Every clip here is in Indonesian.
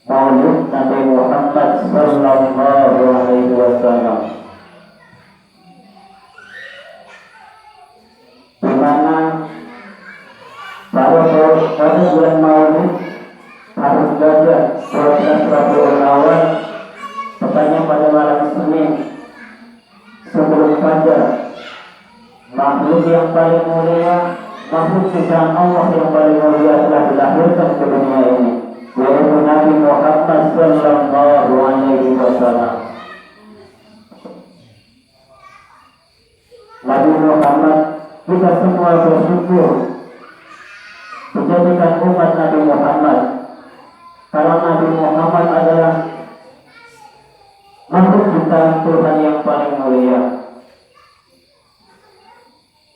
Maulid Nabi Muhammad sallallahu alaihi wasallam, di mana pada bulan Maulid harus belajar 12 Rabiul Awal, tepatnya pada malam Senin sebelum fajar. Makhluk yang paling mulia, makhluk ciptaan Allah yang paling mulia telah dilahirkan ke dunia ini, yaitu Nabi Muhammad sallallahu alaihi wasallam. Nabi Muhammad, kita semua bersyukur dijadikan umat Nabi Muhammad, karena Nabi Muhammad adalah makhluk ciptaan Tuhan yang paling mulia.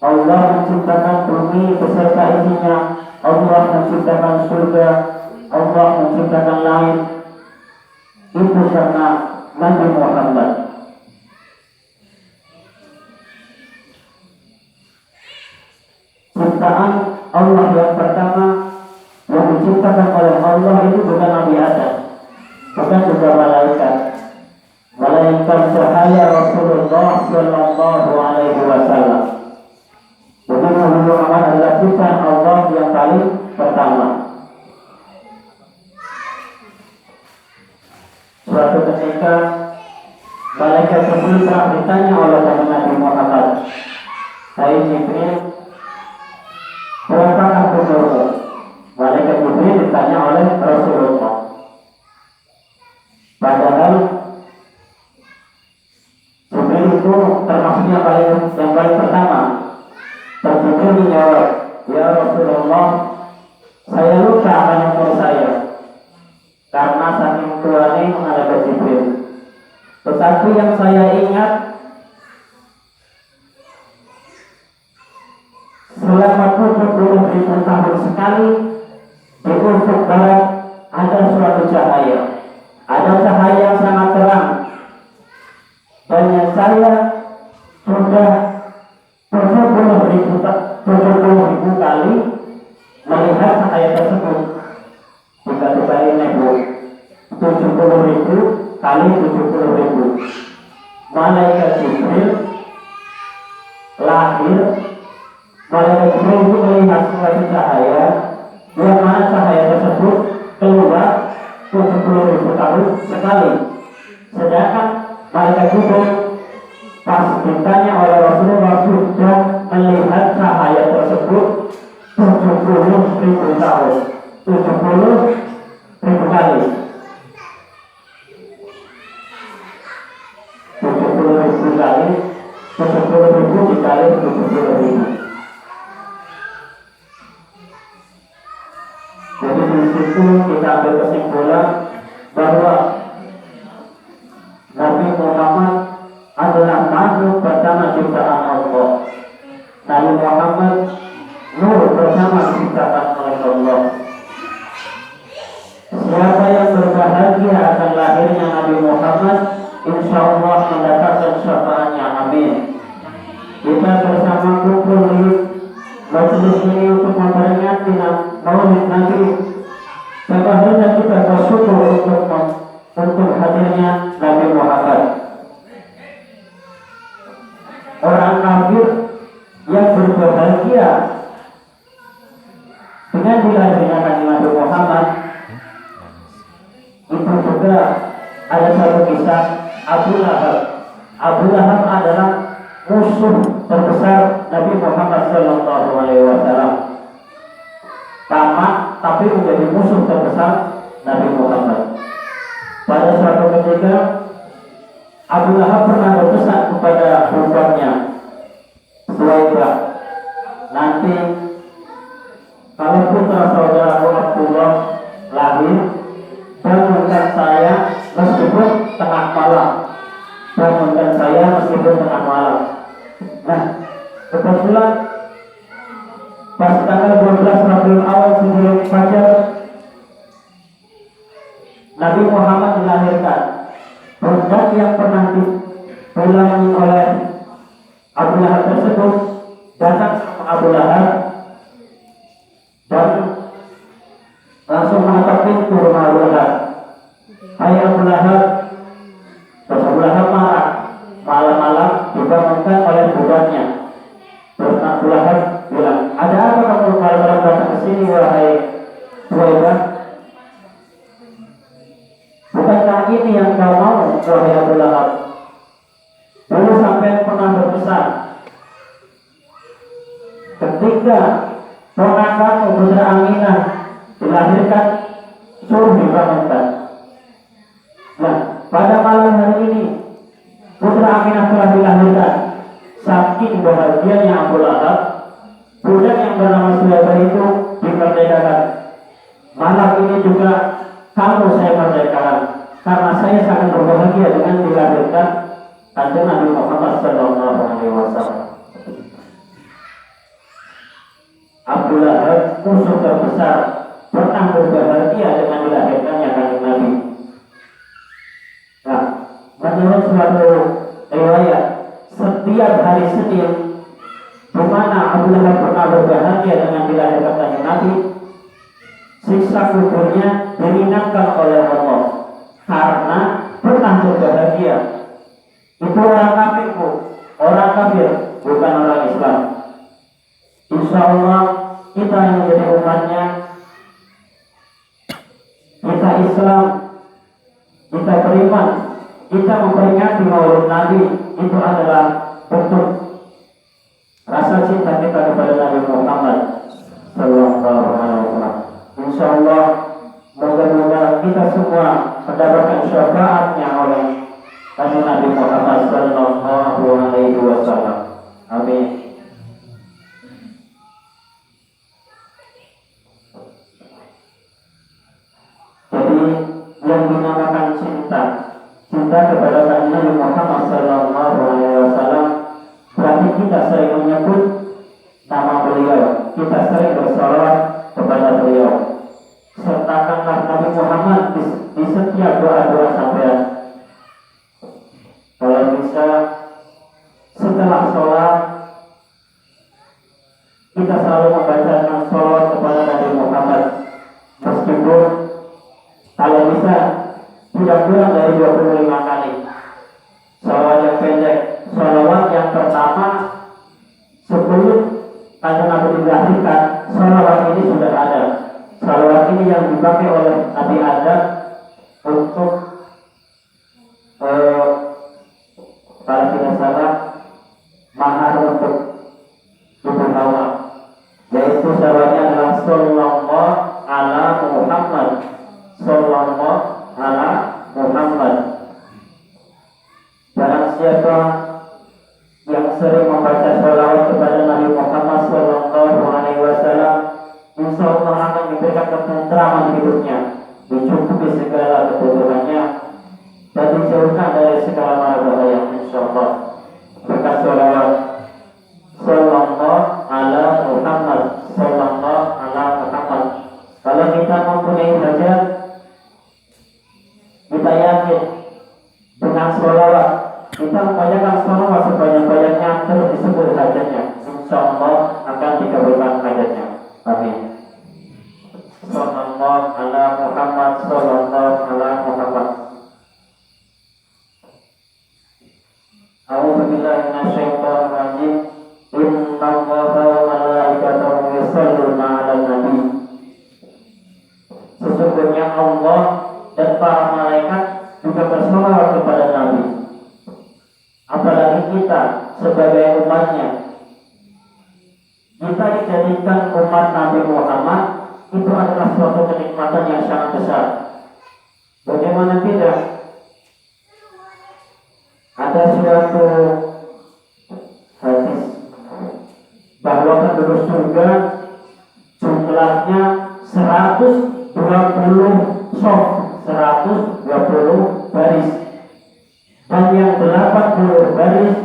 Allah menciptakan bumi beserta isinya, Allah menciptakan surga, Allah menciptakan langit, itu karena Nabi Muhammad. Ciptaan Allah yang pertama yang diciptakan oleh Allah itu bukan Nabi Adam, bukan juga malaikat, melainkan cahaya Rasulullah sallallahu alaihi wasallam. Jadi Nabi Muhammad adalah ciptaan Allah yang paling pertama. Suatu ketika malaikat Jibril ditanya oleh Nabi Muhammad, "Hai Jibril, berapakah umurmu?" Malaikat Jibril ditanya oleh Rasulullah. Padahal Jibril itu termasuk yang paling pertama. Dan Jibril menjawab, "Ya Rasulullah, saya lupa akan umur saya." Karena saking tuanya malaikat Jibril. Tetapi yang saya ingat, selama 70.000 tahun sekali di ufuk barat ada suatu cahaya. Ada cahaya yang sangat terang. Dan saya sudah 70.000 kali melihat cahaya tersebut. Jika kita ini 70.000 kali 70.000, malaikat Jibril lahir. Malaikat Jibril itu melihat suatu cahaya, yang mana cahaya tersebut keluar 70.000 tahun sekali. Sedangkan malaikat Jibril pas ditanya oleh Rasulullah sudah melihat cahaya tersebut 70.000 tahun, 70.000 kali, 70.000 kali, 70.000 dikali 70.000. Jadi di situ kita ambil kesimpulan bahwa Nabi Muhammad adalah makhluk pertama ciptaan Allah. Nabi Muhammad nur pertama diciptakan oleh Allah. Siapa yang berbahagia akan lahirnya Nabi Muhammad, insya Allah mendapatkan syafaatnya. Amin. Kita bersama kumpul di majelis ini untuk memperingati Maulid Nabi. Sebahagia kita bersyukur untuk hadirnya Nabi Muhammad. Orang kafir yang berbahagia dengan dilahirnya Nabi Muhammad, itu juga ada satu kisah Abu Lahab. Abu Lahab adalah musuh terbesar Nabi Muhammad sallallahu alaihi wasallam. Tamat tapi menjadi musuh terbesar Nabi Muhammad. Pada suatu ketika Abu Lahab pernah berpesan kepada perempuannya, "Suwaibah, nanti kalau putra saudaraku Abdullah lahir, bangunkan saya meskipun tengah malam. Bangunkan saya meskipun tengah malam." Nah, kebetulan pas tanggal 12 Rabiul Awal sebelum fajar, Nabi Muhammad dilahirkan. Budak yang pernah diulangi oleh Abu Lahab tersebut datang sama Abu Lahab dan langsung mengetok pintu rumah Abu Lahab. wahai Suhaibah, bukankah ini yang kau mau, wahai Abu Lahab? Dulu sampai pernah berpesan, ketika ponakanmu putra Aminah dilahirkan, suruh dibangunkan. Nah, pada malam hari ini putra Aminah telah dilahirkan. Saking bahagianya Abu Lahab, budak yang bernama Suhaibah itu dimerdekakan. Malam ini juga kamu saya merdekakan, karena saya sangat berbahagia dengan dilahirkan Kanjeng Nabi Muhammad SAW. Abu Lahab, musuh terbesar, pernah berbahagia dengan dilahirkannya Kanjeng Nabi. Nah, menurut suatu riwayat, setiap hari Senin di mana Abu Lahab pernah berbahagia dengan dilahirkan Kanjeng Nabi, siksa kuburnya diringankan oleh Allah karena pernah berbahagia. Itu orang kafir, orang kafir, bukan orang Islam. Insya Allah kita yang menjadi umatnya, kita Islam, kita beriman, kita memperingati Maulid Nabi, itu adalah bentuk rasa cinta kita kepada Nabi Muhammad Sallallahu Alaihi Wasallam. Insya Allah moga-moga kita semua mendapatkan syafaatnya oleh Nabi Muhammad Sallallahu Alaihi Wasallam. Amin. Jadi yang dinamakan cinta kepada Nabi Muhammad Sallallahu Alaihi Wasallam, berarti kita sering menyebut nama beliau, kita sering bersolawat kepada beliau. Sertakanlah Nabi Muhammad di setiap doa-doa sampean. Kalau bisa setelah sholat kita selalu membacakan sholawat kepada Nabi Muhammad, meskipun kalau bisa tidak kurang dari 25 kali. Sholawat yang pendek, sholawat yang pertama sebelum Kanjeng Nabi dilahirkan, sholawat ini sudah ada. Sholawat ini yang dipakai oleh Nabi Adam untuk kalau tidak salah mahar untuk Ibu Hawa, yaitu sholawatnya adalah Sallallahu ala Muhammad, Sallallahu ala Muhammad. Barang siapa yang sering membaca sholawat kepada Nabi Muhammad Sallallahu Alaihi Wasallam, insya Allah akan diberikan ketentraman hidupnya, dicukupi segala kebutuhannya, dan dijauhkan dari segala mara bahaya. Insya Allah berkat sholawat Sallallahu ala Muhammad, Sallallahu ala Muhammad. Kalau kita mempunyai hajat, kita yakin dengan sholawat, kita membacakan sholawat sebanyak-banyaknya terus disebut hajatnya, insya Allah akan dikabulkan hajatnya. Amin. Sallallahu ala Muhammad, Sallallahu ala Muhammad. A'udzu billahi minasyaitonir rajim. Innallaha wa malaikatahu yusholluna 'alan nabi. Sesungguhnya Allah dan para malaikat juga bersolawat kepada Nabi. Apalagi kita sebagai umatnya, kita dijadikan umat Nabi Muhammad, itu adalah suatu kenikmatan yang sangat besar. Bagaimana tidak? Ada suatu hadis bahwa penduduk surga jumlahnya 120 sof, 120 baris, dan yang 80 baris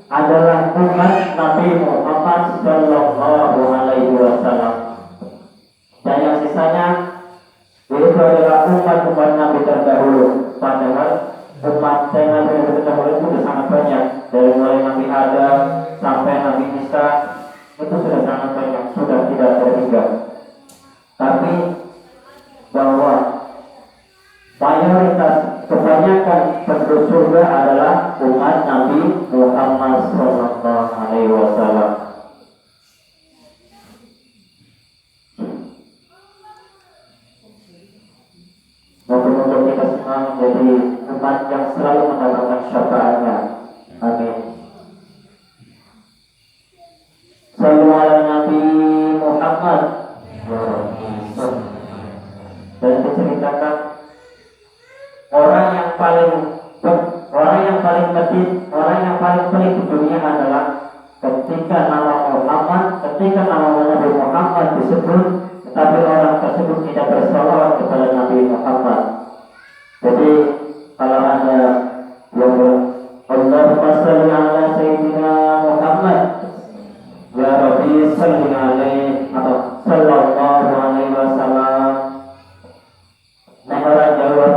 adalah umat Nabi Muhammad Sallallahu Alaihi Wasallam, dan yang sisanya itu adalah umat-umat Nabi terdahulu. Padahal umat Nabi terdahulu itu sudah sangat banyak, dari mulai Nabi Adam sampai Nabi Isa, itu sudah sangat banyak, sudah tidak terhingga. Tapi bahwa mayoritas kebanyakan penduduk surga adalah umat Nabi Muhammad SAW. menjadi umat yang selalu mendapatkan syafaatnya. Amin. Sallu ala Nabi Muhammad. Dan diceritakan orang yang paling medit, orang yang paling pelit di dunia adalah ketika nama Nabi Muhammad disebut, tetapi orang tersebut tidak bersalawat kepada Nabi Muhammad. Jadi kalau ada yang Allahumma shalli ala Sayyidina Muhammad, ya Rabbi shalli alaihi atau sallallahu alaihi wasallam, nah orang jawab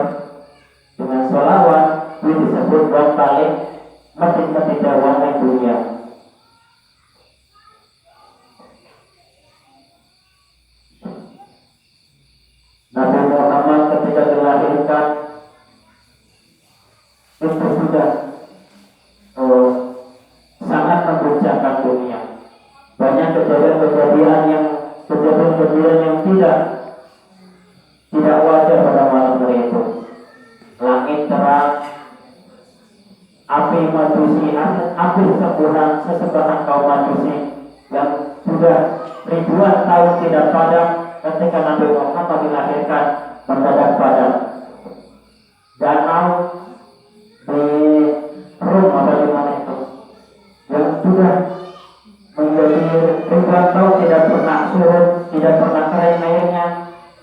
dengan sholawat, itu disebut orang paling medit dakwah di dunia. Nabi Muhammad ketika dilahirkan itu sudah sangat membuncahkan dunia. Banyak kejadian-kejadian yang tidak wajar pada malam hari itu. Langit terang, api majusi, api sesembahan kaum majusi yang sudah ribuan tahun tidak padam, ketika Nabi Muhammad dilahirkan mendadak padam. Danau di Rum atau di mana itu yang sudah menjadi ribuan tahun tidak pernah surut, tidak pernah kering airnya,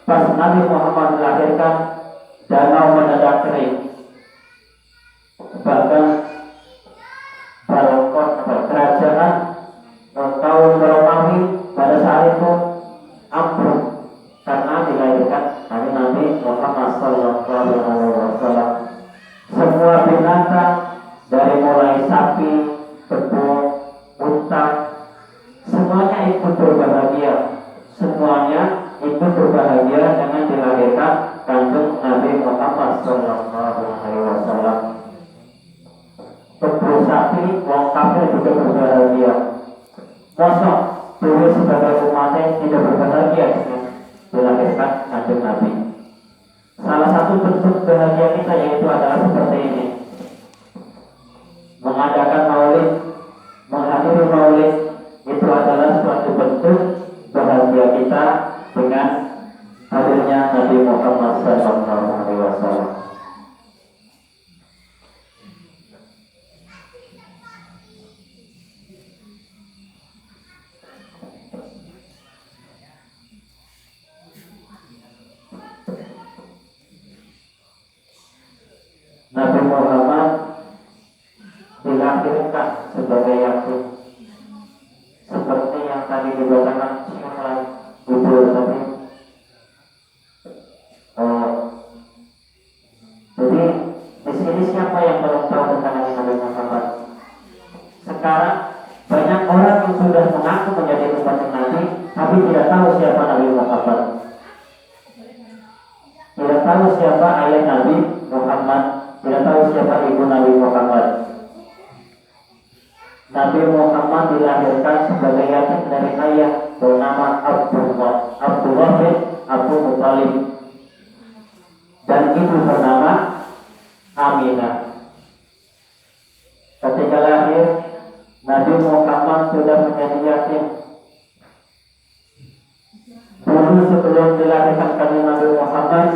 pas Nabi Muhammad dilahirkan danau mendadak kering. Bahkan balkon kerajaan kaum Romawi pada saat itu ambruk karena dilahirkan Nabi Muhammad SAW. Semua binatang dari mulai sapi, kebo, unta, semuanya ikut berbahagia. Semuanya ikut berbahagia dengan dilahirkan Kanjeng Nabi Muhammad SAW. Kebo sapi, wong kafir juga berbahagia. Mosok dewi sebagai umatnya tidak berbahagia dengan dilahirkan Kanjeng Nabi. Salah satu bentuk bahagia kita yaitu adalah seperti ini: mengadakan maulid, menghadiri maulid, itu adalah suatu bentuk bahagia kita dengan hadirnya Nabi Muhammad SAW. Nabi Muhammad dilahirkan sebagai yatim, seperti yang tadi dibacakan oleh Ibu tadi. Jadi di sini siapa yang belum tahu tentang Nabi Muhammad? Sekarang banyak orang yang sudah mengaku menjadi umat Nabi, tapi tidak tahu siapa Nabi Muhammad. Tidak tahu siapa ayah Nabi Muhammad, tidak tahu siapa ibu Nabi Muhammad. Nabi Muhammad dilahirkan sebagai yatim dari ayah bernama Abdullah bin Abu Muthalib, dan ibu bernama Aminah. Ketika lahir, Nabi Muhammad sudah menjadi yatim. Dulu sebelum dilahirkan Nabi Muhammad,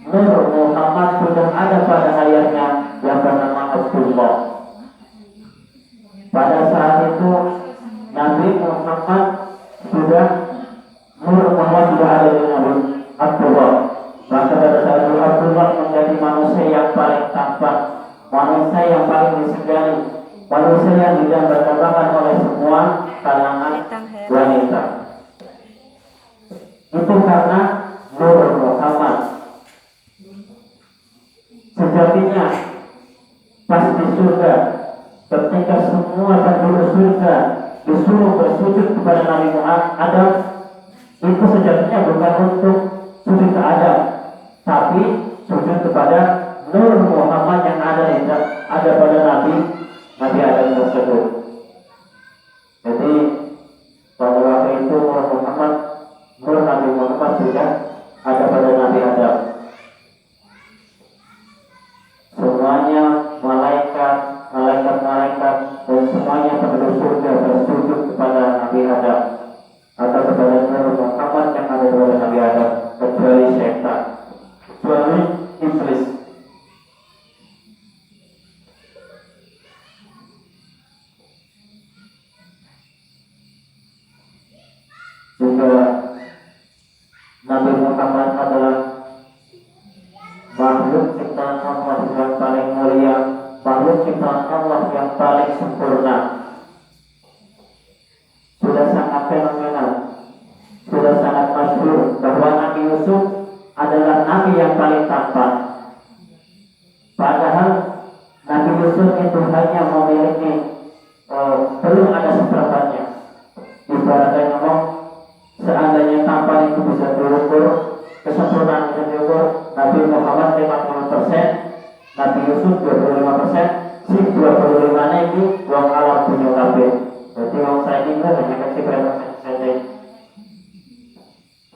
Nur Muhammad sudah ada pada ayahnya yang bernama Abdullah. Pada saat itu Nabi Muhammad Nur Muhammad sudah ada di Nabi Abdullah. Maka pada saat itu Abdullah menjadi manusia yang paling tampan, manusia yang paling disegani, manusia yang didambakan oleh semua kalangan wanita. Itu karena Nur Muhammad. Sejatinya pas di surga, ketika semua penduduk surga disuruh bersujud kepada Nabi Muhammad Adam, itu sejatinya bukan untuk sujud ke Adam, tapi sujud kepada Nur Muhammad yang ada pada Nabi Adam tersebut. Jadi pada waktu itu Nur Nabi Muhammad sudah ada pada Nabi Adam. Allah yang paling sempurna. Sudah sangat fenomenal, sudah sangat masyhur bahwa Nabi Yusuf adalah nabi yang paling tampan. Padahal Nabi Yusuf itu hanya memiliki belum ada seperempatnya. Ibaratnya ngomong, seandainya tampan itu bisa diukur, kesempurnaan bisa diukur, Nabi Muhammad 50%, Nabi Yusuf 25%, si 25 ini wong alam punya kabeh. Jadi wong saya ini hanya kasih berapa saja.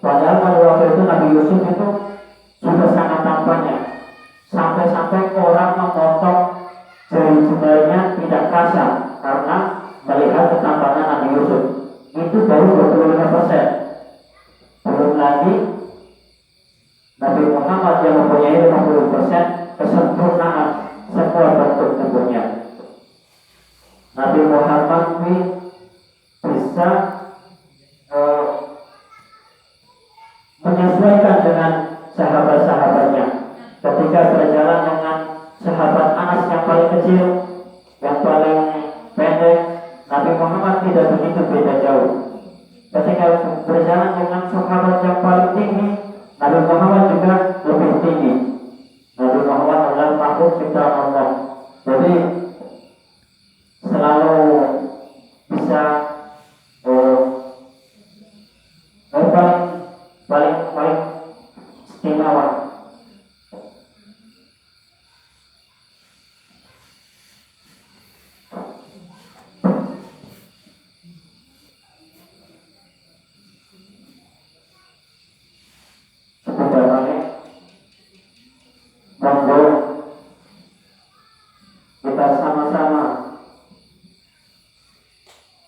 Padahal pada waktu itu Nabi Yusuf itu sudah sangat tampannya, sampai-sampai orang memotong jari-jarinya tidak kasar karena melihat ketampangan Nabi Yusuf. Itu baru 25%. Belum lagi Nabi Muhammad yang mempunyai 50% kesempurnaan semua bentuk tubuhnya. Nabi Muhammad ini bisa menyesuaikan dengan sahabat-sahabatnya. Ketika berjalan dengan sahabat Anas yang paling kecil, yang paling pendek, Nabi Muhammad tidak begitu beda jauh. Ketika berjalan dengan sahabat yang paling tinggi, Nabi Muhammad juga lebih tinggi. Nabi Muhammad adalah makhluk ciptaan Allah. Jadi selalu bisa paling istimewa. Kita sama-sama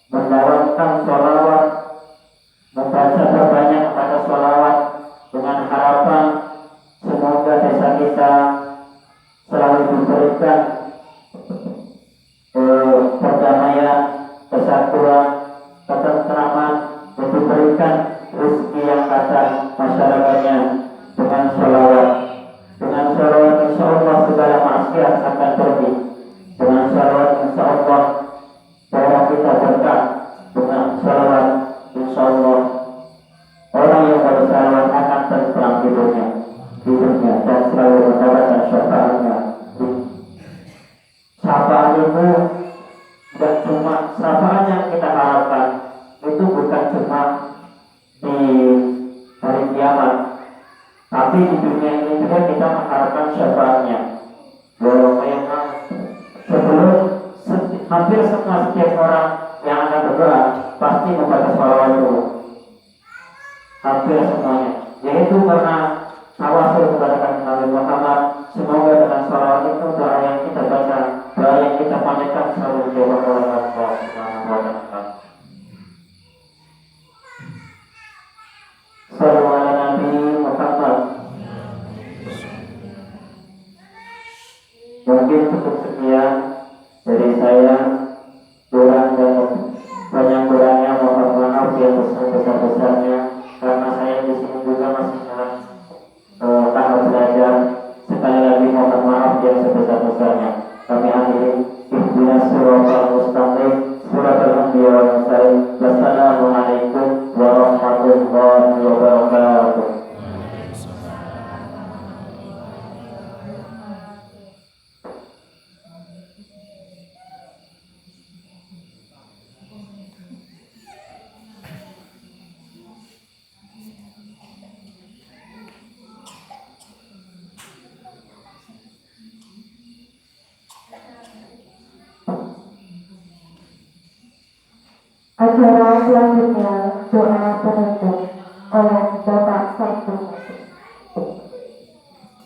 mendawatkan sholawat, membaca berbanyak pada sholawat dengan harapan semoga desa kita selalu diberikan perdamaian, kesatuan, ketentraman, dan diberikan rezeki yang datang masyarakatnya dengan sholawat. Dengan sholawat insya Allah segala maksiat akan pergi. Dengan sholawat insya Allah bahwa kita berkah. Dengan sholawat insya Allah orang yang bersalawat akan tentram hidupnya dan selalu mendapatkan syafaatnya. Syafaat itu bukan cuma syafaat yang kita harapkan, itu bukan cuma di hari kiamat, tapi di dunia ini juga kita mengharapkan syafaatnya. Sebelum hampir setiap orang yang akan berdoa pasti membaca sholawat dulu. Hampir semuanya, yaitu karena tawasul kepada Nabi Muhammad. Semoga dengan sholawat itu doa yang kita baca, doa yang kita panjatkan selalu dijawab oleh Allah Subhanahu wa Ta'ala. Sallallahu ala Nabi Muhammad. Mungkin cukup sekian dari saya, kurang dan banyak kurangnya mohon maaf yang besar-besarnya, karena saya di sini juga masih dalam tahap belajar. Sekali lagi mohon maaf yang sebesar-besarnya. Kami akhiri ihdinas siratal mustaqim, siratal anbiya wal mursalin. Wassalamualaikum warahmatullahi wabarakatuh. Acara selanjutnya doa penutup oleh Bapak Sabtu.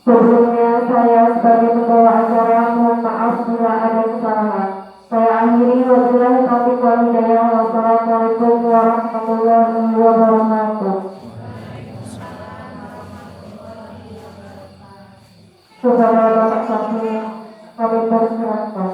Sebelumnya saya sebagai pembawa acara mohon maaf bila ada kesalahan. Saya akhiri wabillahi taufiq wal hidayah. Wassalamualaikum warahmatullahi wabarakatuh. Kepada Bapak Sabtu kami persilahkan.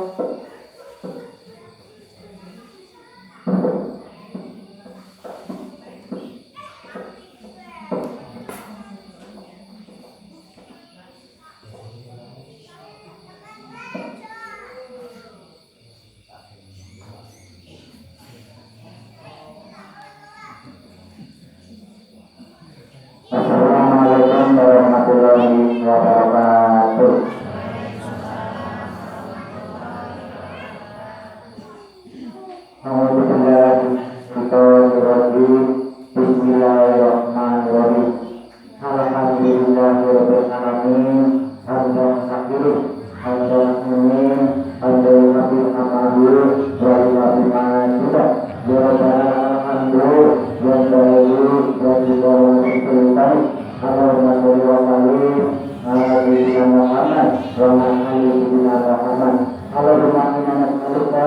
wa ma alayna rahman. Allahumma inna nas'aluka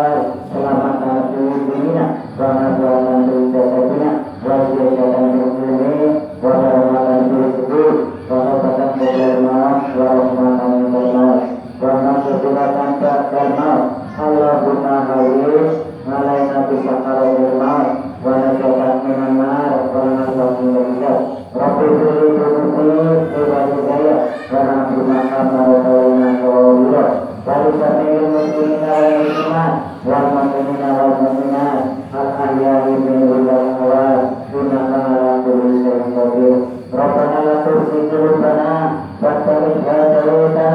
selamatan fid dunya wa najaatan fid akhirat wa ziyadatan fil ilmi wa rahmatan fil rizqi wa rahmatan fil maut wa rahmatan fil maut wa maghfiratan ba'dal maut. Allahumma hawwin alaina bi sakaratil maut wa najatan minan nar wa najatan minal hijab. Rabbi fili tunusi wa hidayah wa rahmina amarataina qawliya wa lisanil muslimina wal muslimat wal mu'minina wal mu'minat al ahya'i minhum wal amwat innaka ala kulli syai'in qadir. Rabbana la tuzigh qulubana ba'da idh hadaytana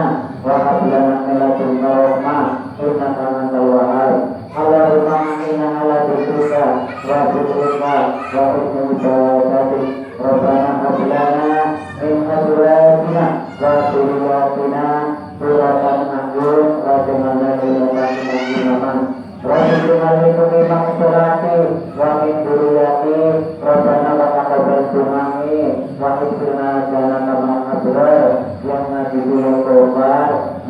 wa hab lana min ladunka rahmah innaka antal wahhab. Allahumma inna ala dzikrika wa dzikrika wa husni ibadatik. Rabbana hab lana min azwajina wa dhurriyyatina qurratan a'yun waj'alna lil muttaqina imaman. Rabbana lana maghfirati wa min dhurriyyati Rabbana wa taqabbal du'ai wa ighfirna jannaka ma'al abrar ya nabiyyul mustafa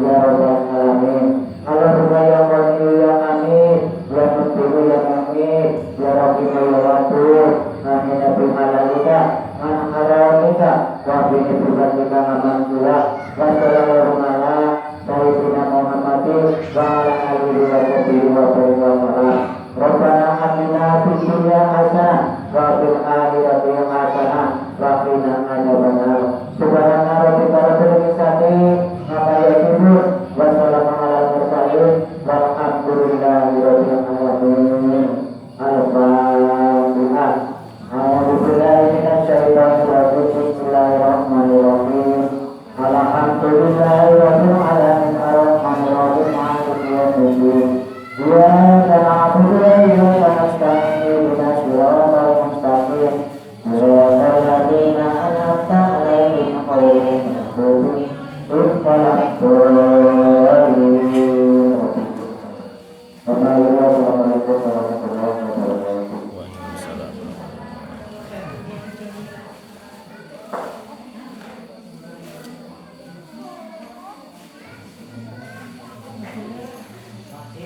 ya rabbal alamin. Allahumma ya Ghani ya Hamid ya Mughni ya Mu'min ya Rabbi ya Wadud amin ya malaika man haramika wa bi ibadatika amantulah wa sallallahu ala sayyidina Muhammadin wa ala alihi wa sahbihi wa sallam. Rabbana atina fid dunya hasanah wa fil akhirati hasanah wa qina